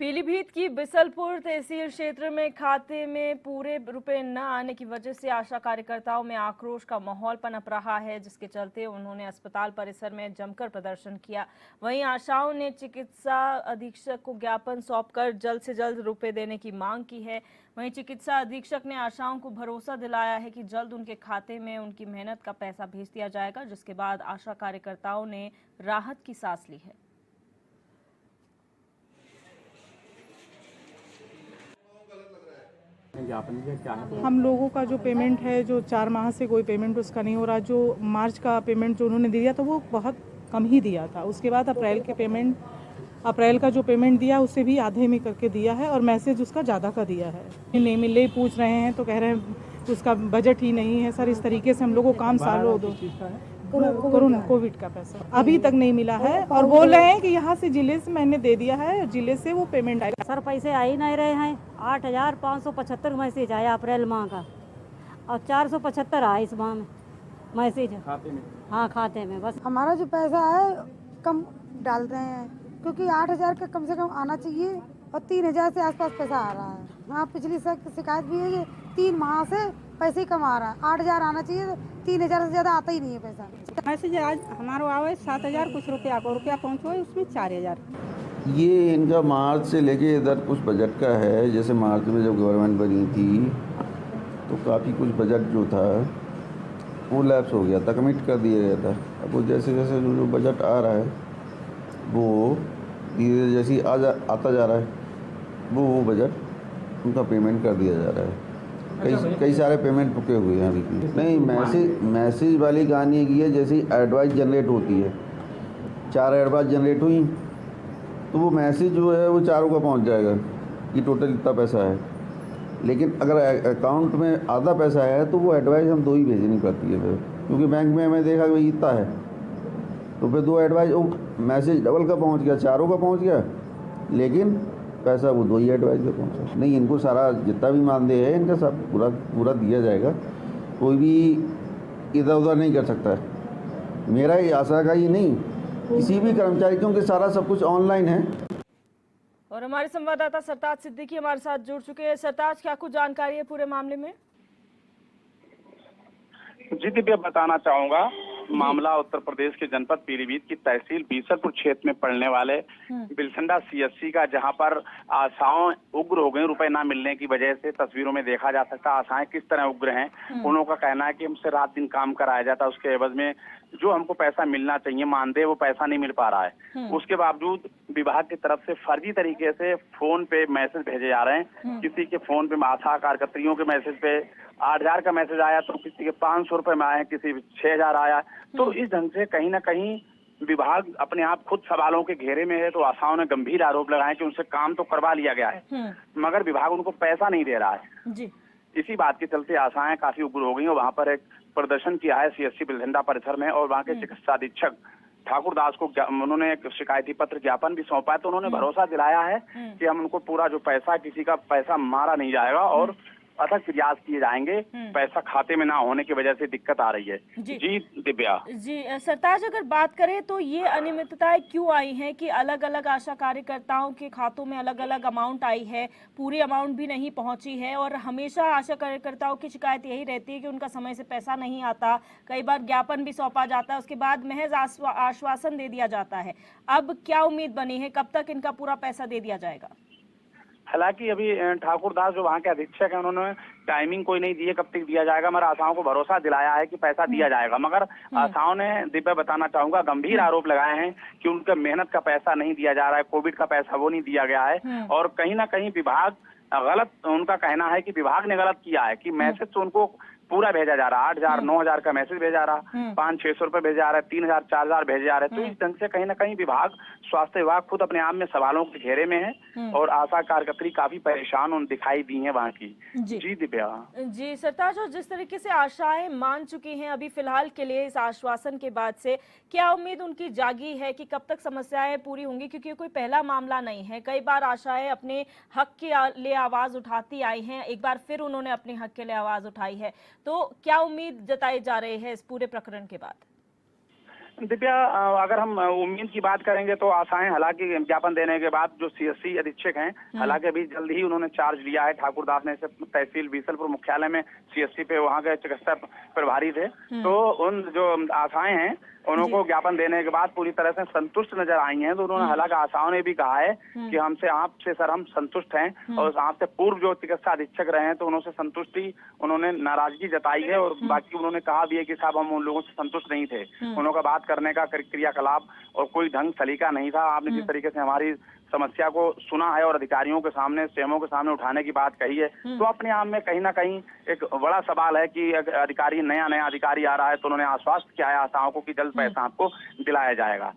पीलीभीत की बिसलपुर तहसील क्षेत्र में खाते में पूरे रुपए न आने की वजह से आशा कार्यकर्ताओं में आक्रोश का माहौल पनप रहा है, जिसके चलते उन्होंने अस्पताल परिसर में जमकर प्रदर्शन किया। वहीं आशाओं ने चिकित्सा अधीक्षक को ज्ञापन सौंपकर जल्द से जल्द रुपए देने की मांग की है। वहीं चिकित्सा अधीक्षक ने आशाओं को भरोसा दिलाया है कि जल्द उनके खाते में उनकी मेहनत का पैसा भेज दिया जाएगा, जिसके बाद आशा कार्यकर्ताओं ने राहत की सांस ली है। हम लोगों का जो पेमेंट है, जो 4 माह से कोई पेमेंट उसका नहीं हो रहा। जो मार्च का पेमेंट जो उन्होंने दिया था वो बहुत कम ही दिया था। उसके बाद अप्रैल का जो पेमेंट दिया उससे भी आधे में करके दिया है और मैसेज उसका ज़्यादा का दिया है। नहीं मिले पूछ रहे हैं तो कह रहे हैं उसका बजट ही नहीं है सर। इस तरीके से हम लोग को काम सालों दो कोविड का पैसा अभी तक नहीं मिला है और बोल रहे हैं कि यहाँ से जिले से मैंने दे दिया है, जिले से वो पेमेंट आएगा। सर पैसे आ ही नहीं रहे हैं। 8,575 मैसेज आया अप्रैल माह का और 475 आया इस माह में मैसेज खाते में। हाँ खाते में बस हमारा जो पैसा है कम डाल रहे हैं क्योंकि 8,000 का कम से कम आना चाहिए और 3,000 से आसपास पैसा आ रहा है। हाँ पिछली शिकायत भी है कि 3 माह से पैसे ही कम आ रहा है। 8,000 आना चाहिए, 3,000 से ज़्यादा आता ही नहीं है पैसा। मैसेज आज हमारा आवे 7,000 कुछ रुपया पहुँचो उसमें 4,000। ये इनका मार्च से लेके इधर कुछ बजट का है। जैसे मार्च में जब गवर्नमेंट बनी थी तो काफ़ी कुछ बजट जो था वो लैप्स हो गया था, कमिट कर दिया गया था। अब वो जैसे जैसे जो बजट आ रहा है वो धीरे जैसे आता जा रहा है वो बजट उनका पेमेंट कर दिया जा रहा है। कई सारे पेमेंट रुके हुए हैं अभी। नहीं, मैसेज वाली कहानी की है। जैसे एडवाइस जनरेट होती है, 4 एडवाइस जनरेट हुई तो वो मैसेज जो है वो चारों का पहुंच जाएगा कि टोटल इतना पैसा है। लेकिन अगर अकाउंट में आधा पैसा है तो वो एडवाइस हम 2 ही भेजनी पड़ती है फिर, क्योंकि बैंक में हमें देखा कि इतना है तो फिर 2 एडवाइस मैसेज डबल का पहुंच गया, चारों का पहुंच गया, लेकिन पैसा वो 2 ही एडवाइस पे पहुंचा। नहीं, इनको सारा जितना भी मानदेय है इनका सब पूरा दिया जाएगा। कोई भी इधर उधर नहीं कर सकता है। मेरा ये आशा का ही नहीं, किसी भी कर्मचारी, क्योंकि सारा सब कुछ ऑनलाइन है। और हमारे संवाददाता सरताज सिद्दीकी हमारे साथ जुड़ चुके हैं। सरताज, क्या कुछ जानकारी है पूरे मामले में? जी दिव्या, बताना चाहूंगा मामला उत्तर प्रदेश के जनपद पीलीभीत की तहसील बीसलपुर क्षेत्र में पड़ने वाले बिलसंडा सीएससी का, जहां पर आशाएं उग्र हो गई रुपए ना मिलने की वजह से। तस्वीरों में देखा जा सकता है आशाएं किस तरह उग्र हैं। उन लोगों का कहना है कि हमसे रात दिन काम कराया जाता है, उसके एवज में जो हमको पैसा मिलना चाहिए मानदेय वो पैसा नहीं मिल पा रहा है। उसके बावजूद विभाग की तरफ से फर्जी तरीके से फोन पे मैसेज भेजे जा रहे हैं। किसी के फोन पे आशा कार्यकर्तियों के मैसेज पे 8,000 का मैसेज आया तो किसी के 500 रुपए में आए, किसी 6,000 आया। तो इस ढंग से कहीं ना कहीं विभाग अपने आप खुद सवालों के घेरे में है। तो आशाओं ने गंभीर आरोप लगाए कि उनसे काम तो करवा लिया गया है मगर विभाग उनको पैसा नहीं दे रहा है जी। इसी बात के चलते आशाएं काफी उग्र हो गई और वहां पर एक प्रदर्शन किया है सीएससी बिलसंडा परिसर में। और वहां के चिकित्सा अधीक्षक ठाकुर दास को उन्होंने एक शिकायती पत्र ज्ञापन भी सौंपा है। तो उन्होंने भरोसा दिलाया है कि हम उनको पूरा जो पैसा, किसी का पैसा मारा नहीं जाएगा और अथक प्रयास किए जाएंगे। पैसा खाते में ना होने की वजह से दिक्कत आ रही है। जी दिव्या। जी सरताज, अगर बात करें तो ये अनियमितताएं क्यों आई हैं कि अलग अलग आशा कार्यकर्ताओं के खातों में अलग अलग अमाउंट आई है, पूरी अमाउंट भी नहीं पहुंची है। और हमेशा आशा कार्यकर्ताओं की शिकायत यही रहती है कि उनका समय से पैसा नहीं आता। कई बार ज्ञापन भी सौंपा जाता है, उसके बाद महज आश्वासन दे दिया जाता है। अब क्या उम्मीद बनी है, कब तक इनका पूरा पैसा दे दिया जाएगा? हालांकि अभी ठाकुर दास जो वहाँ के अधीक्षक हैं उन्होंने टाइमिंग कोई नहीं दी है कब तक दिया जाएगा, मगर आशाओं को भरोसा दिलाया है कि पैसा दिया जाएगा। मगर आशाओं ने, दिव्या बताना चाहूंगा, गंभीर आरोप लगाए हैं कि उनका मेहनत का पैसा नहीं दिया जा रहा है, कोविड का पैसा वो नहीं दिया गया है। और कहीं ना कहीं विभाग गलत, उनका कहना है कि विभाग ने गलत किया है कि मैसेज तो उनको पूरा भेजा जा रहा है। 8,000 9,000 का मैसेज भेजा रहा, 500-600 रुपए भेजा जा रहा है, 3,000 4,000 भेजे जा रहे हैं। तो इस ढंग से कहीं ना कहीं विभाग, स्वास्थ्य विभाग खुद अपने आप में सवालों के घेरे में है और आशा कार्यकर्ती काफी परेशान दिखाई दी है वहाँ की। जी दिव्या। जी सरताज, और जिस तरीके से आशाएं मान चुकी हैं अभी फिलहाल के लिए इस आश्वासन के बाद से, क्या उम्मीद उनकी जागी है कि कब तक समस्याएं पूरी होंगी? क्योंकि कोई पहला मामला नहीं है, कई बार आशाएं अपने हक के लिए आवाज उठाती आई हैं, एक बार फिर उन्होंने अपने हक के लिए आवाज उठाई है। तो क्या उम्मीद जताई जा रही है इस पूरे प्रकरण के बाद? दिव्या, अगर हम उम्मीद की बात करेंगे तो आशाएं, हालांकि ज्ञापन देने के बाद जो सीएससी अधीक्षक हैं, हालांकि अभी जल्द ही उन्होंने चार्ज लिया है। ठाकुर दास ने इसे तहसील बीसलपुर मुख्यालय में सीएससी पे वहां के चिकित्सा प्रभारी थे, तो उन जो आशाएं हैं उनको ज्ञापन देने के बाद पूरी तरह से संतुष्ट नजर आई हैं। तो उन्होंने, हालांकि आशाओं ने भी कहा है कि हमसे, आपसे सर हम संतुष्ट हैं, और आपसे पूर्व जो चिकित्सा अधीक्षक रहे हैं तो उन्होंने संतुष्टि, उन्होंने नाराजगी जताई है, और बाकी उन्होंने कहा भी है कि साहब हम उन लोगों से संतुष्ट नहीं थे, उन्होंने बात करने का क्रियाकलाप और कोई ढंग सलीका नहीं था। आपने जिस तरीके से हमारी समस्या को सुना है और अधिकारियों के सामने, सीएमओ के सामने उठाने की बात कही है, तो अपने आप में कहीं ना कहीं एक बड़ा सवाल है कि अधिकारी, नया अधिकारी आ रहा है तो उन्होंने आश्वस्त किया है आशाओं को कि जल्द पैसा आपको दिलाया जाएगा।